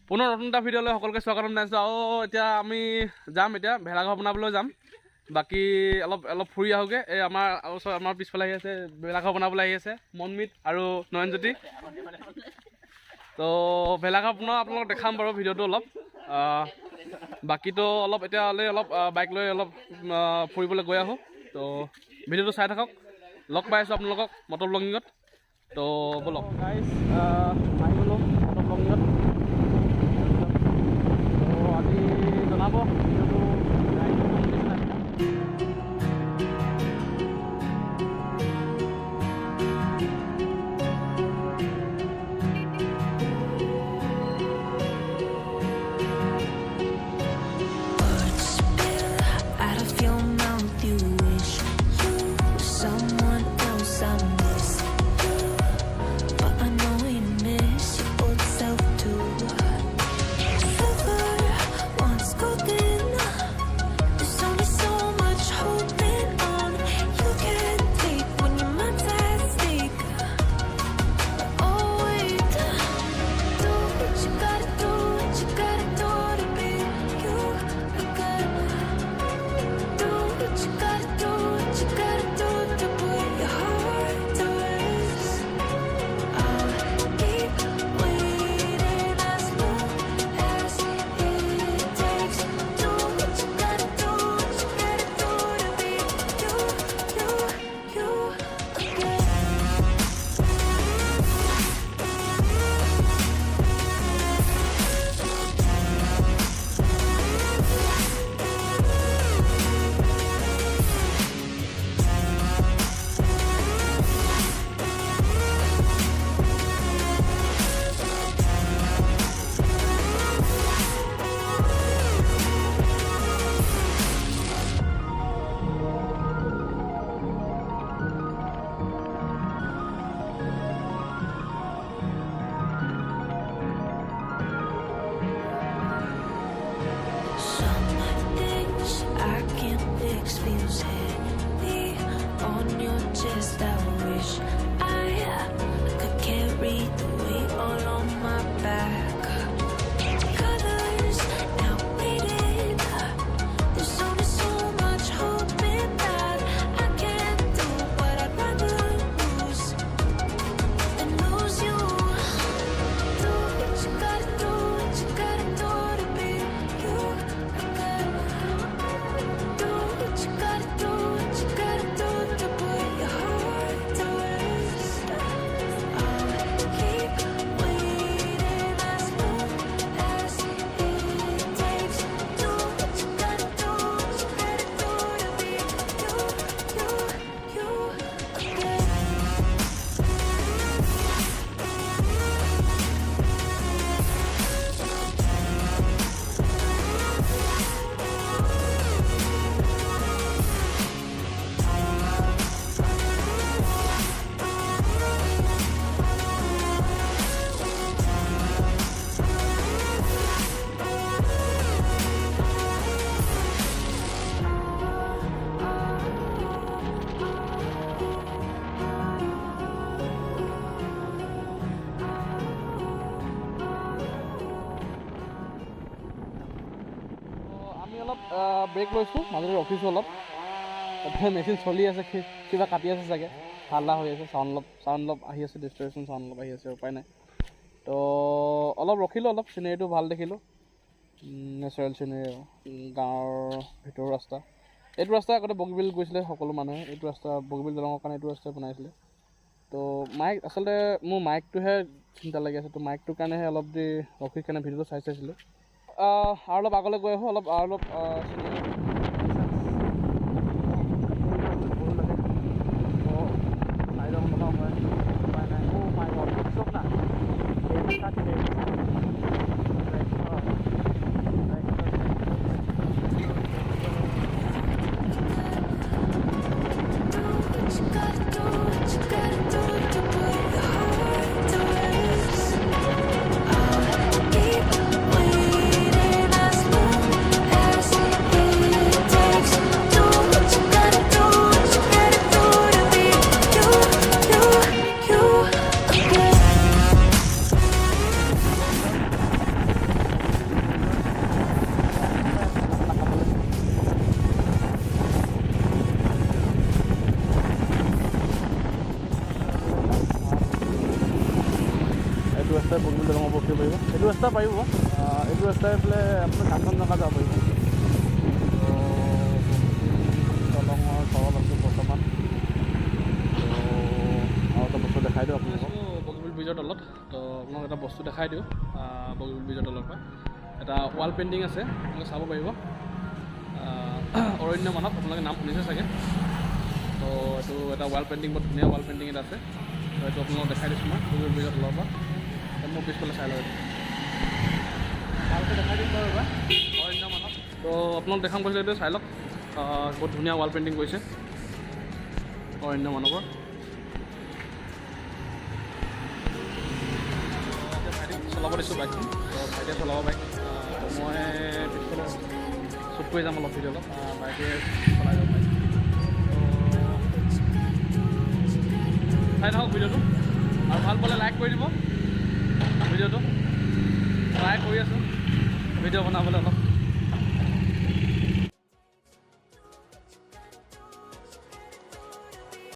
পুনৰ নতুন এটা ভিডিঅ'লৈ সকলোকে স্বাগতম জনাইছোঁ। আৰু এতিয়া আমি যাম, এতিয়া ভেলাঘৰ বনাবলৈ যাম। বাকী অলপ ফুৰি আহোঁগৈ। এই আমাৰ পিছফালে আহি আছে, ভেলাঘৰ বনাবলৈ আহি আছে মনমিত আৰু নয়নজ্যোতি। তো ভেলাঘৰ বনোৱা আপোনালোকক দেখাম বাৰু ভিডিঅ'টো অলপ। বাকীতো এতিয়া বাইক লৈ ফুৰিবলৈ গৈ আহোঁ। তো ভিডিঅ'টো চাই থাকক। লগ পাই আছোঁ আপোনালোকক মটৰ ব্লগিঙত। তো বলক গাইজ, আহি গ'লোঁ মটৰ ব্লগিঙত। তো আজি জনাব ভিডিঅ'টো ব্ৰেক লৈছোঁ, মাজতে ৰখিছোঁ অলপ। মেচিন চলি আছে, কিবা কাটি আছে চাগে, হাল্লা হৈ আছে, চাউণ্ড অলপ আহি আছে, ডিষ্ট্ৰেকশ্যন চাউণ্ড অলপ আহি আছে, উপায় নাই। তো অলপ ৰখিলোঁ, অলপ চিনেৰীটো ভাল দেখিলোঁ, নেচাৰেল চিনেৰী, গাঁৱৰ ভিতৰৰ ৰাস্তা। এইটো ৰাস্তা আগতে বগীবিল গৈছিলে সকলো মানুহে, এইটো ৰাস্তা বগীবিল দলঙৰ কাৰণে এইটো ৰাস্তাই বনাইছিলে। তো আচলতে মোৰ মাইকটোহে চিন্তা লাগি আছে। তো মাইকটোৰ কাৰণেহে অলপ দেৰি ৰখি কেনে ভিডিঅ'টো চাইছিলোঁ। আৰু অলপ আগলৈ গৈ আহোঁ, অলপ পাৰিব, এইটো ৰাস্তা পাৰিব, এইটো ৰাস্তাই পেলে আপোনাৰ কাঞ্চনজংঘা যাব পাৰিব। দলঙৰ তলত আছে বৰ্তমান। আৰু এটা বস্তু দেখাই দিওঁ আপোনালোকক বগীবিল ব্ৰিজৰ তলত। তো আপোনালোক এটা বস্তু দেখাই দিওঁ বগীবিল ব্ৰিজৰ তলৰ পৰা এটা ৱাল পেইণ্টিং আছে, আপোনালোকে চাব পাৰিব। অৰণ্য মানৱ আপোনালোকে নাম শুনিছে চাগে। তো এইটো এটা ৱাল পেইণ্টিং, বহুত ধুনীয়া ৱাল পেইণ্টিং এটা আছে। তো এইটো আপোনালোকক দেখাই দিছোঁ মই বগীবিল ব্ৰিজৰ তলৰ পৰা। মোৰ পিছফালে চাই লওঁ, ভালকৈ দেখাই দিম বাৰু এবাৰ অৰণ্য মানৱ। তো আপোনালোক দেখাম কৈছিলে এইটো চাই লওক, বহুত ধুনীয়া ৱাল পেইণ্টিং কৰিছে অৰণ্য মানৱৰ। চলাব দিছোঁ বাইকখন, বাইকে চলাব বাইক। মই পিছফালে শ্বুট কৰি যাম অলপ ভিডিঅ' অলপ, বাইকে চলাই যাব বাইক। চাই থাকক ভিডিঅ'টো, আৰু ভাল পালে লাইক কৰি দিব ভিডিঅ'টো। ট্ৰাই কৰি আছোঁ ভিডিঅ' বনাবলৈ অলপ।